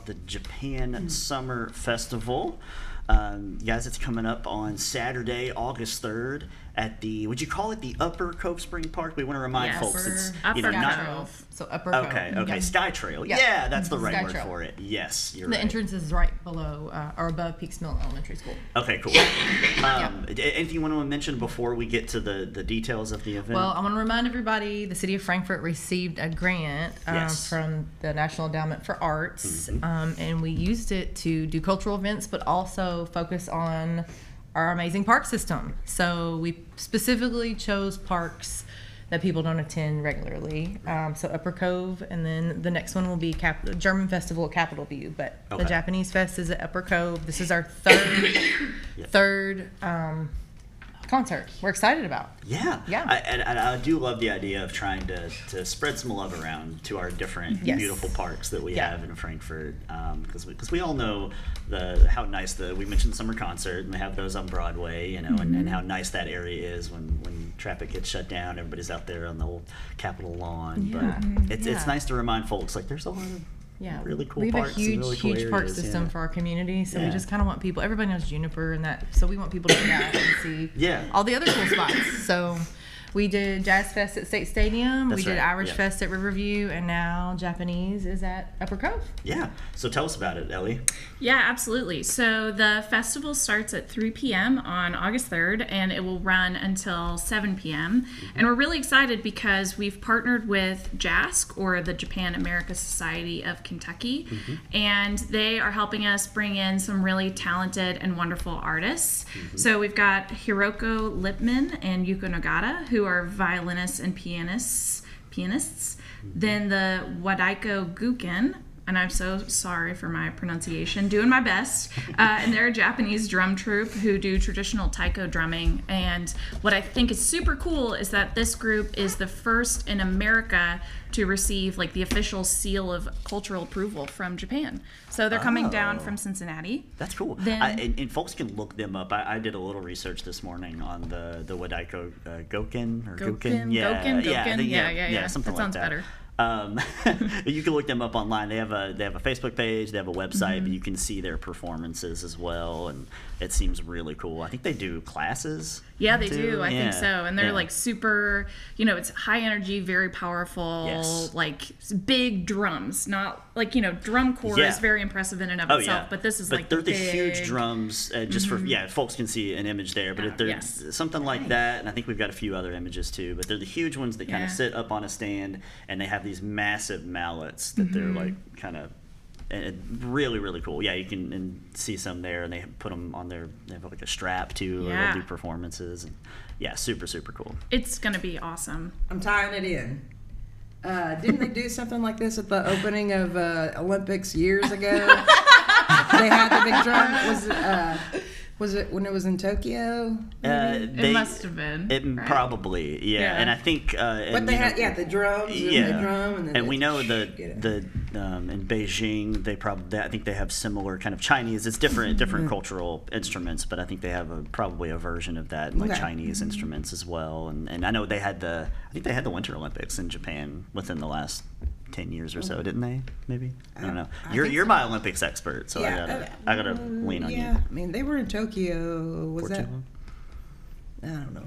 about the Japan Summer Festival. Guys, it's coming up on Saturday, August 3rd at the, would you call it the Upper Cove Spring Park? We want to remind folks it's Upper not Cove. So Upper Cove. Okay, Sky Trail. Yeah, that's the right word for it. Yes, you're right. The entrance is right below or above Peaks Mill Elementary School. Okay, cool. Anything you want to mention before we get to the details of the event? Well, I want to remind everybody the City of Frankfort received a grant from the National Endowment for Arts, and we used it to do cultural events, but also focus on our amazing park system. So we specifically chose parks that people don't attend regularly. So Upper Cove, and then the next one will be German Festival at Capitol View. But the Japanese Fest is at Upper Cove. This is our third concert we're excited about. Yeah. I do love the idea of trying to spread some love around to our different beautiful parks that we have in Frankfort, because we all know how nice we mentioned the summer concert, and they have those on Broadway, and how nice that area is when traffic gets shut down, everybody's out there on the old Capitol lawn. But it's nice to remind folks, like, there's a lot of really cool parks. We have a huge park system for our community, so we just kind of want people. Everybody knows Juniper and that, so we want people to get out and see all the other cool spots. So we did Jazz Fest at State Stadium. We did Irish Fest at Riverview, and now Japanese is at Upper Cove. Yeah. So tell us about it, Ellie. Yeah, absolutely. So the festival starts at 3 p.m. on August 3rd, and it will run until 7 p.m. And we're really excited because we've partnered with JASC, or the Japan America Society of Kentucky, and they are helping us bring in some really talented and wonderful artists. So we've got Hiroko Lipman and Yuko Nagata, who are violinists and pianists. Then the Wadaiko Guken, and I'm so sorry for my pronunciation, doing my best. And they're a Japanese drum troupe who do traditional taiko drumming. And what I think is super cool is that this group is the first in America to receive like the official seal of cultural approval from Japan. So they're coming down from Cincinnati. That's cool. And folks can look them up. I did a little research this morning on the Wadaiko Goken or Guken. Yeah, something that sounds like that. better. You can look them up online. They have a Facebook page, they have a website, but you can see their performances as well, and it seems really cool. I think they do classes. Yeah, they do. I think so. And they're like super, it's high energy, very powerful, like big drums. Not like, drum corps is very impressive in and of itself, but this is like they're the huge drums, just for, folks can see an image there, but there's something like that, and I think we've got a few other images too, but they're the huge ones that kind of sit up on a stand, and they have these massive mallets that they're like kind of, really, really cool. Yeah, you can see some there, and they put them on their, they have like a strap too, or they'll do performances, and super, super cool. It's gonna be awesome. I'm tying it in. Didn't they do something like this at the opening of Olympics years ago? They had the big drum. Was it when it was in Tokyo? It must have been. Right? Probably, and I think. But they had the drums. The drum, and we know the in Beijing I think they have similar kind of Chinese. It's different cultural instruments, but I think they have probably a version of that, like Chinese instruments as well. And I know they had the Winter Olympics in Japan within the last 10 years or so, didn't they? Maybe, I don't know. You're my Olympics expert, so I gotta lean on you. I mean, they were in Tokyo. Was Portugal? That?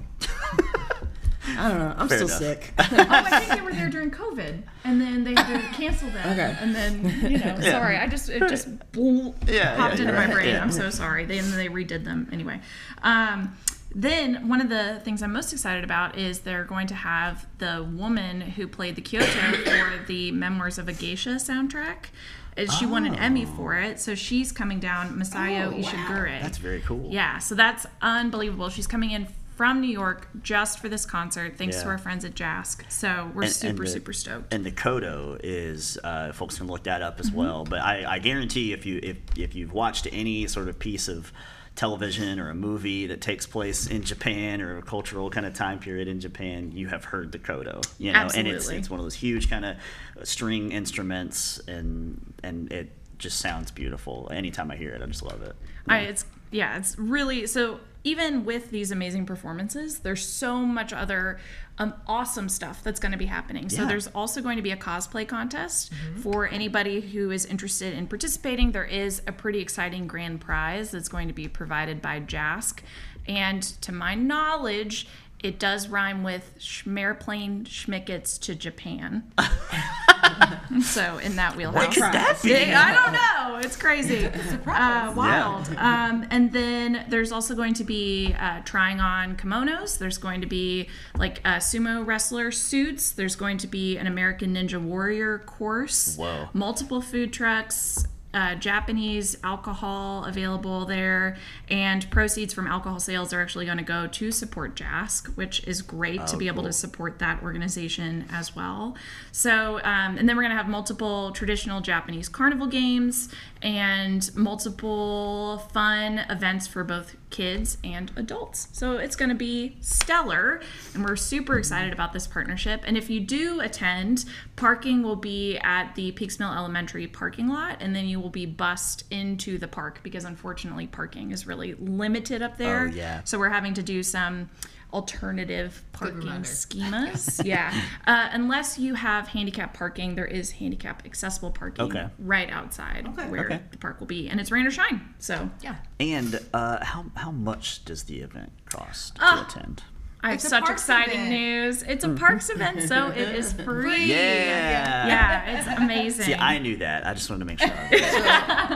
I don't know. I'm still sick. I think they were there during COVID, and then they had to cancel that. Okay. And then sorry, it just popped into my brain. I'm so sorry. They redid them anyway. Then one of the things I'm most excited about is they're going to have the woman who played the Kyoto for the Memoirs of a Geisha soundtrack. She won an Emmy for it, so she's coming down, Masayo Ishigure. Wow. That's very cool. Yeah, so that's unbelievable. She's coming in from New York just for this concert, thanks to our friends at JASC. So we're super stoked. And the Kodo is, folks can look that up as well. But I guarantee if you've watched any sort of piece of television or a movie that takes place in Japan or a cultural kind of time period in Japan, you have heard the kodo, Absolutely. And it's one of those huge kind of string instruments, and it just sounds beautiful. Anytime I hear it, I just love it. Yeah, it's really, so even with these amazing performances, there's so much other awesome stuff that's going to be happening. So there's also going to be a cosplay contest for anybody who is interested in participating. There is a pretty exciting grand prize that's going to be provided by JASK. And to my knowledge, it does rhyme with Schmerplane Schmickets to Japan. So in that wheelhouse. What could that be? I don't know. It's crazy. Wild. And then there's also going to be trying on kimonos. There's going to be like sumo wrestler suits. There's going to be an American Ninja Warrior course. Whoa. Multiple food trucks. Japanese alcohol available there, and proceeds from alcohol sales are actually going to go to support JASK, which is great to be able to support that organization as well. So, and then we're going to have multiple traditional Japanese carnival games and multiple fun events for both kids and adults. So it's going to be stellar, and we're super excited about this partnership. And if you do attend, parking will be at the Peaksmill Elementary parking lot, and then you will be bused into the park because unfortunately scheme is really limited up there. Oh, yeah. So we're having to do some alternative parking schemas. Unless you have handicap parking, there is handicap accessible parking right outside where the park will be, and it's rain or shine. So And how much does the event cost to attend? I have such exciting news. It's a parks event, so it is free. Yeah, it's amazing. See, I knew that. I just wanted to make sure.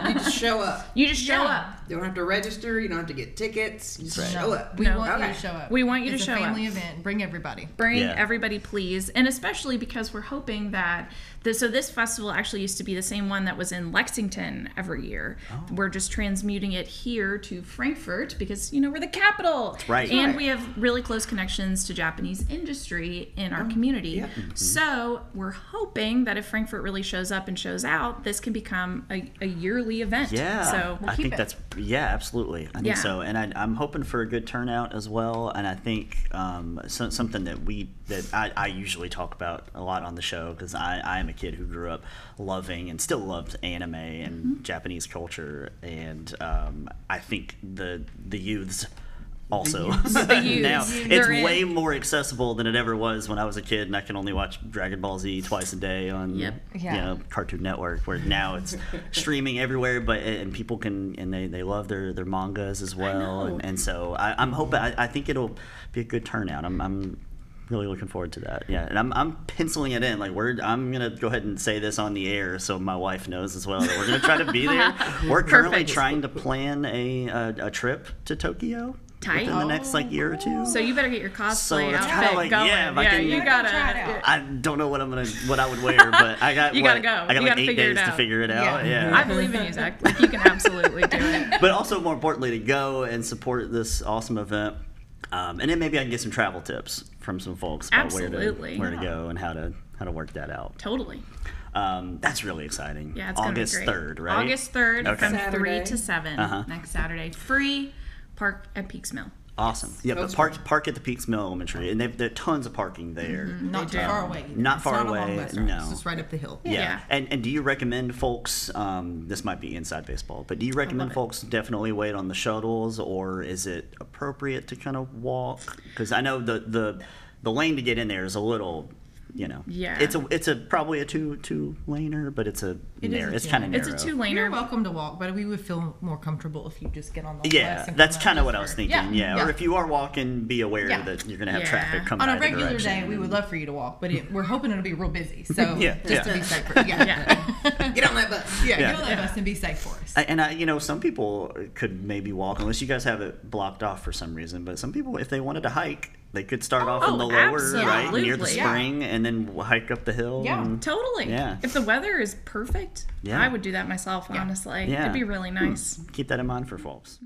You just show up. You just show up. You don't have to register. You don't have to get tickets. You just show up. We want you to show up. We want you to show up. It's a family event. Bring everybody. Bring everybody, please. And especially because we're hoping that this festival actually used to be the same one that was in Lexington every year. We're just transmuting it here to Frankfurt because, we're the capital. That's right. And we have really close connections to Japanese industry in our community. So we're hoping that if Frankfurt really shows up and shows out, this can become a yearly event. Yeah. So I think that's, absolutely. I think so. And I'm hoping for a good turnout as well. And I think something that I usually talk about a lot on the show, because I am a kid who grew up loving and still loves anime and Japanese culture. And I think the youths also. Now it's way more accessible than it ever was when I was a kid, and I can only watch Dragon Ball Z twice a day on Cartoon Network, where now it's streaming everywhere, and people can, and they love their mangas as well, and so I'm hoping, I think it'll be a good turnout. I'm really looking forward to that. And I'm penciling it in. Like I'm gonna go ahead and say this on the air so my wife knows as well that we're gonna try to be there. We're currently trying to plan a trip to Tokyo within the next year or two. So you better get your cosplay outfit going. You gotta. I don't know what I would wear, but I got. You gotta go. I got 8 days to figure it out. Yeah. I believe in you, Zach. You can absolutely do it. But also, more importantly, to go and support this awesome event, and then maybe I can get some travel tips from some folks about where to go and how to work that out. Totally. That's really exciting. Yeah, it's August gonna be great. 3rd, right? August 3rd from Saturday. 3 to 7 next Saturday. Free park at Peaksmill. Awesome. Yeah, but park at the Peaksmill Elementary, and there are tons of parking there. Not too far away. Not far away. No. It's just right up the hill. Yeah. And do you recommend folks? This might be inside baseball, but do you recommend folks definitely wait on the shuttles, or is it appropriate to kind of walk? Because I know the lane to get in there is a little. It's probably a two laner, but it's kind of narrow. It's a 2-laner. You're welcome to walk, but we would feel more comfortable if you just get on the bus. That's kind of what I was thinking. Or if you are walking, be aware that you're going to have traffic coming on a regular day. We would love for you to walk, but we're hoping it'll be real busy. So just to be safe. Get on that bus. Get on that bus and be safe for us. And some people could maybe walk, unless you guys have it blocked off for some reason. But some people, if they wanted to hike, they could start off in the lower, right, near the spring, and then hike up the hill. Totally. If the weather is perfect, I would do that myself, honestly. It'd be really nice. Keep that in mind for folks.